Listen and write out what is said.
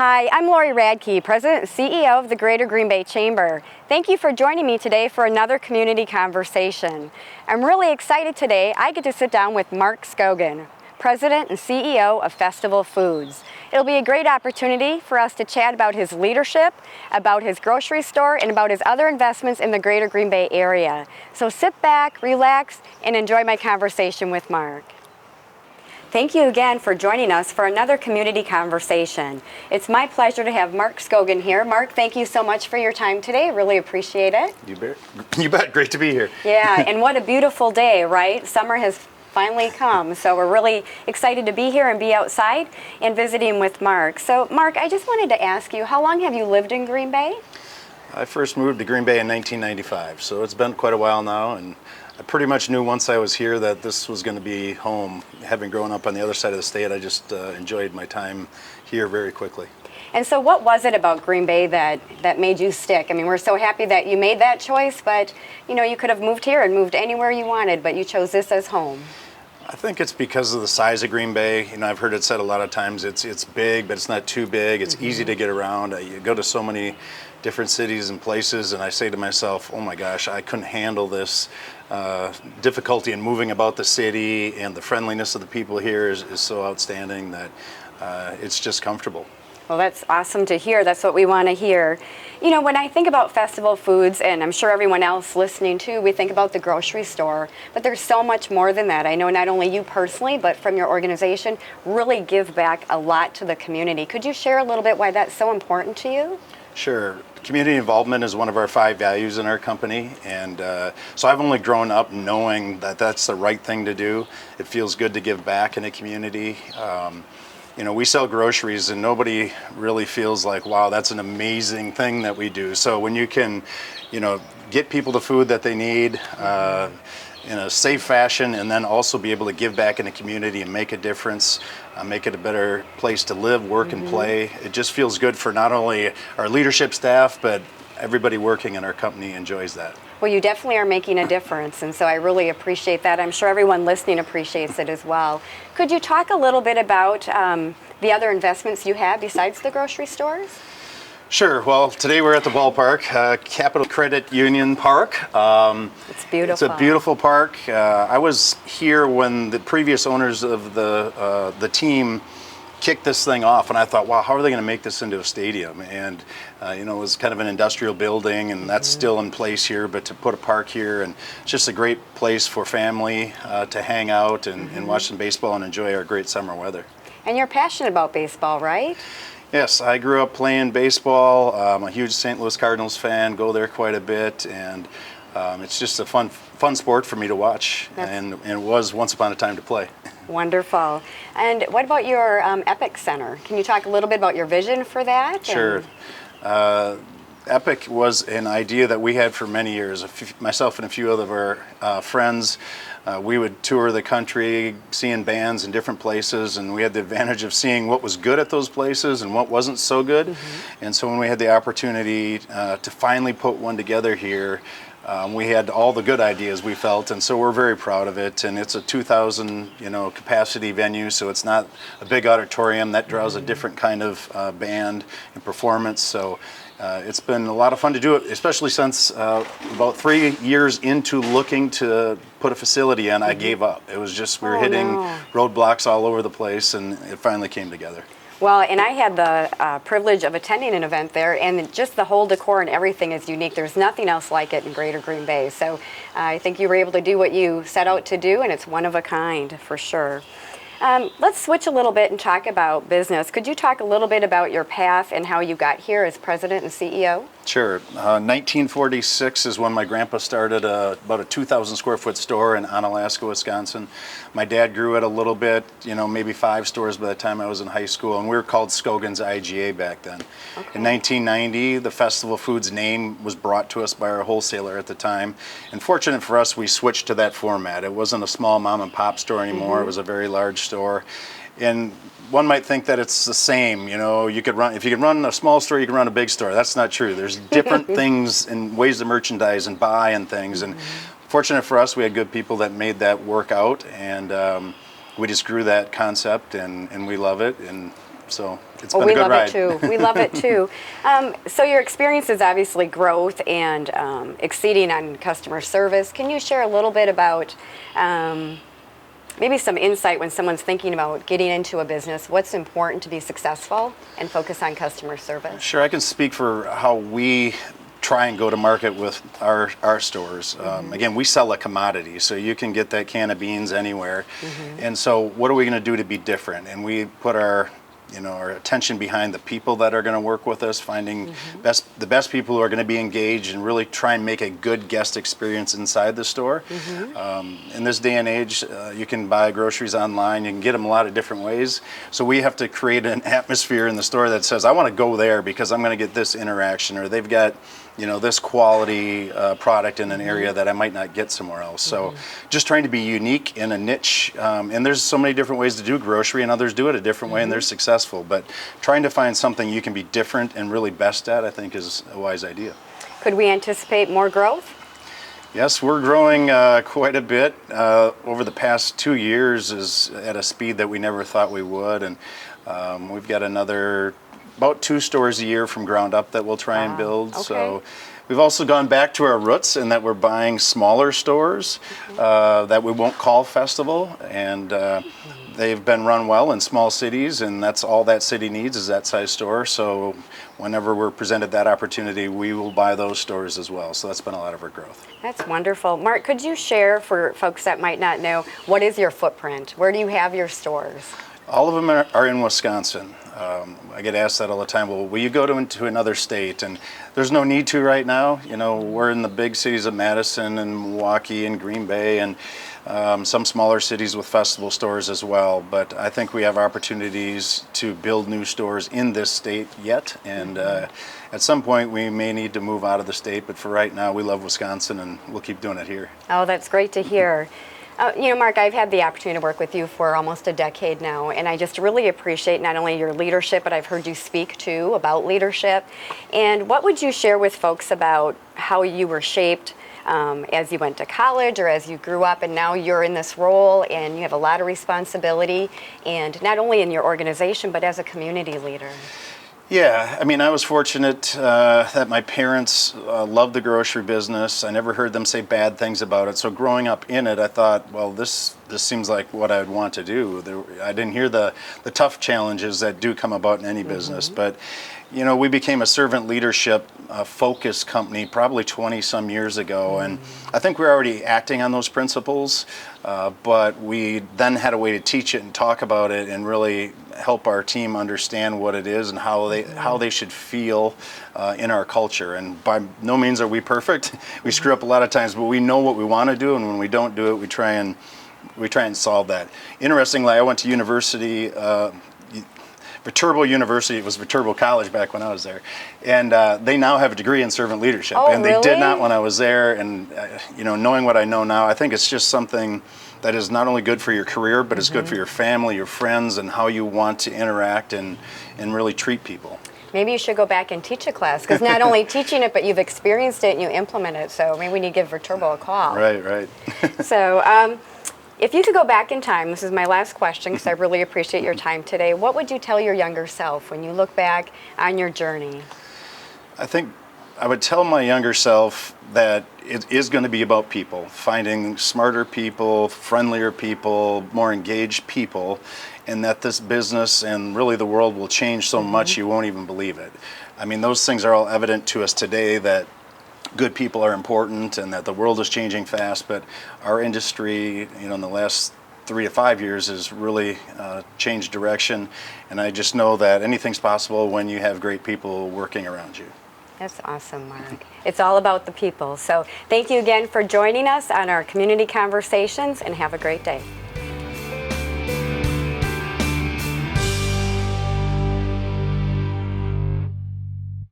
Hi, I'm Laurie Radke, President and CEO of the Greater Green Bay Chamber. Thank you for joining me today for another community conversation. I'm really excited today. I get to sit down with Mark Skogen, President and CEO of Festival Foods. It'll be a great opportunity for us to chat about his leadership, about his grocery store, and about his other investments in the Greater Green Bay area. So sit back, relax, and enjoy my conversation with Mark. Thank you again for joining us for another community conversation. It's my pleasure to have Mark Skogen here. Mark, thank you so much for your time today. Really appreciate it. You bet. Great to be here. Yeah, and what a beautiful day, right? Summer has finally come, so we're really excited to be here and be outside and visiting with Mark. So, Mark, I just wanted to ask you, how long have you lived in Green Bay? I first moved to Green Bay in 1995, so it's been quite a while now, and I pretty much knew once I was here that this was going to be home. Having grown up on the other side of the state, I just enjoyed my time here very quickly. And so what was it about Green Bay that made you stick? I mean, we're so happy that you made that choice, but you could have moved here and moved anywhere you wanted, but you chose this as home. I think it's because of the size of Green Bay. I've heard it said a lot of times it's big, but it's not too big. It's easy to get around. You go to so many different cities and places, and I say to myself, oh my gosh, I couldn't handle this difficulty in moving about the city, and the friendliness of the people here is so outstanding that it's just comfortable. Well, that's awesome to hear. That's what we want to hear. When I think about Festival Foods, and I'm sure everyone else listening too, we think about the grocery store, but there's so much more than that. I know not only you personally, but from your organization, really give back a lot to the community. Could you share a little bit why that's so important to you? Sure. Community involvement is one of our 5 values in our company, and so I've only grown up knowing that that's the right thing to do. It feels good to give back in a community. We sell groceries, and nobody really feels like, wow, that's an amazing thing that we do. So when you can, get people the food that they need in a safe fashion, and then also be able to give back in the community and make a difference, make it a better place to live, work, and play. It just feels good for not only our leadership staff, but everybody working in our company enjoys that. Well, you definitely are making a difference, and so I really appreciate that. I'm sure everyone listening appreciates it as well. Could you talk a little bit about the other investments you have besides the grocery stores? Sure. Well, today we're at the ballpark, Capital Credit Union Park. It's beautiful. It's a beautiful park. I was here when the previous owners of the team kicked this thing off, and I thought, wow, how are they going to make this into a stadium? And it was kind of an industrial building, and that's still in place here, but to put a park here, and it's just a great place for family to hang out and watch some baseball and enjoy our great summer weather. And you're passionate about baseball, right? Yes, I grew up playing baseball. I'm a huge St. Louis Cardinals fan, go there quite a bit, and it's just a fun sport for me to watch, and it was once upon a time to play. Wonderful. And what about your Epic Center? Can you talk a little bit about your vision for that? Sure. Epic was an idea that we had for many years. Myself and a few of our friends, we would tour the country, seeing bands in different places, and we had the advantage of seeing what was good at those places and what wasn't so good. And so when we had the opportunity to finally put one together here, we had all the good ideas, we felt, and so we're very proud of it. And it's a 2,000 capacity venue, so it's not a big auditorium. That draws a different kind of band and performance. So it's been a lot of fun to do it, especially since about 3 years into looking to put a facility in, I gave up. It was just, we were hitting roadblocks all over the place, and it finally came together. Well, and I had the privilege of attending an event there, and just the whole decor and everything is unique. There's nothing else like it in Greater Green Bay. So I think you were able to do what you set out to do, and it's one of a kind for sure. Let's switch a little bit and talk about business. Could you talk a little bit about your path and how you got here as president and CEO? Sure. 1946 is when my grandpa started about a 2,000 square foot store in Onalaska, Wisconsin. My dad grew it a little bit, maybe 5 stores by the time I was in high school, and we were called Skogen's IGA back then. Okay. In 1990, the Festival Foods name was brought to us by our wholesaler at the time, and fortunate for us, we switched to that format. It wasn't a small mom and pop store anymore. It was a very large store. And one might think that it's the same, you could run, if you can run a small store, you can run a big store. That's not true. There's different things and ways to merchandise and buy and things. And fortunate for us, we had good people that made that work out, and we just grew that concept, and we love it. And So it's Well, been a good ride. We love it too. We love it too. So your experience is obviously growth and exceeding on customer service. Can you share a little bit about maybe some insight when someone's thinking about getting into a business? What's important to be successful and focus on customer service? Sure, I can speak for how we try and go to market with our stores. Again, we sell a commodity, so you can get that can of beans anywhere. And so what are we going to do to be different? And we put our attention behind the people that are going to work with us, finding the best people who are going to be engaged and really try and make a good guest experience inside the store. In this day and age, you can buy groceries online, you can get them a lot of different ways. So we have to create an atmosphere in the store that says, I want to go there because I'm going to get this interaction, or they've got this quality product in an area that I might not get somewhere else. So just trying to be unique in a niche. And there's so many different ways to do grocery, and others do it a different way and they're successful. But trying to find something you can be different and really best at, I think, is a wise idea. Could we anticipate more growth? Yes, we're growing quite a bit. Over the past 2 years is at a speed that we never thought we would. And we've got about 2 stores a year from ground up that we'll try and build. Okay. So we've also gone back to our roots in that we're buying smaller stores that we won't call festival, and they've been run well in small cities, and that's all that city needs is that size store. So whenever we're presented that opportunity, we will buy those stores as well. So that's been a lot of our growth. That's wonderful. Mark, could you share for folks that might not know, what is your footprint? Where do you have your stores? All of them are in Wisconsin. I get asked that all the time. Well, will you go into another state? And there's no need to right now. We're in the big cities of Madison and Milwaukee and Green Bay and some smaller cities with festival stores as well. But I think we have opportunities to build new stores in this state yet. And at some point we may need to move out of the state. But for right now, we love Wisconsin and we'll keep doing it here. Oh, that's great to hear. Mark, I've had the opportunity to work with you for almost a decade now, and I just really appreciate not only your leadership, but I've heard you speak too about leadership. And what would you share with folks about how you were shaped as you went to college or as you grew up, and now you're in this role and you have a lot of responsibility, and not only in your organization, but as a community leader? Yeah, I was fortunate that my parents loved the grocery business. I never heard them say bad things about it. So growing up in it, I thought, well, this seems like what I'd want to do. I didn't hear the tough challenges that do come about in any business. But, we became a servant leadership focused company probably 20 some years ago. And I think we're already acting on those principles. But we then had a way to teach it and talk about it and really help our team understand what it is and how they should feel in our culture. And by no means are we perfect. We screw up a lot of times, but we know what we want to do, and when we don't do it, we try and solve that. Interestingly, I went to university. Viterbo University, it was Viterbo College back when I was there, and they now have a degree in servant leadership, and they did not when I was there. And knowing what I know now, I think it's just something that is not only good for your career, but it's good for your family, your friends, and how you want to interact and really treat people. Maybe you should go back and teach a class, because not only teaching it, but you've experienced it and you implement it. So maybe we need to give Viterbo a call. Right. So. If you could go back in time, this is my last question because I really appreciate your time today, what would you tell your younger self when you look back on your journey? I think I would tell my younger self that it is going to be about people, finding smarter people, friendlier people, more engaged people, and that this business and really the world will change so much you won't even believe it. Those things are all evident to us today, that good people are important and that the world is changing fast, but our industry, in the last 3 to 5 years has really changed direction, and I just know that anything's possible when you have great people working around you. That's awesome, Mark. It's all about the people. So thank you again for joining us on our community conversations, and have a great day.